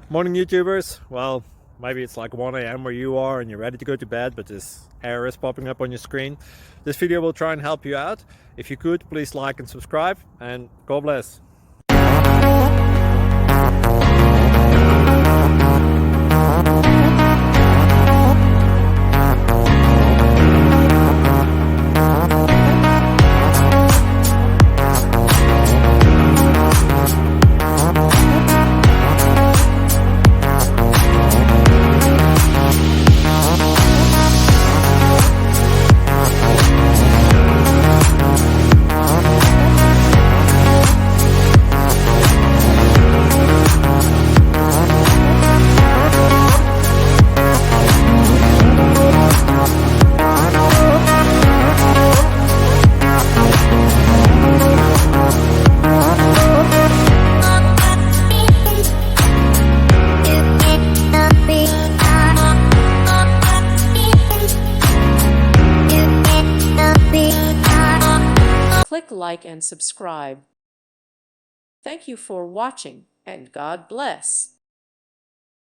Morning YouTubers. Well, maybe it's like 1 a.m. where you are and you're ready to go to bed, but this error is popping up on your screen. This video will try and help you out. If you could, please like and subscribe, and God bless. Click like and subscribe. Thank you for watching, and God bless.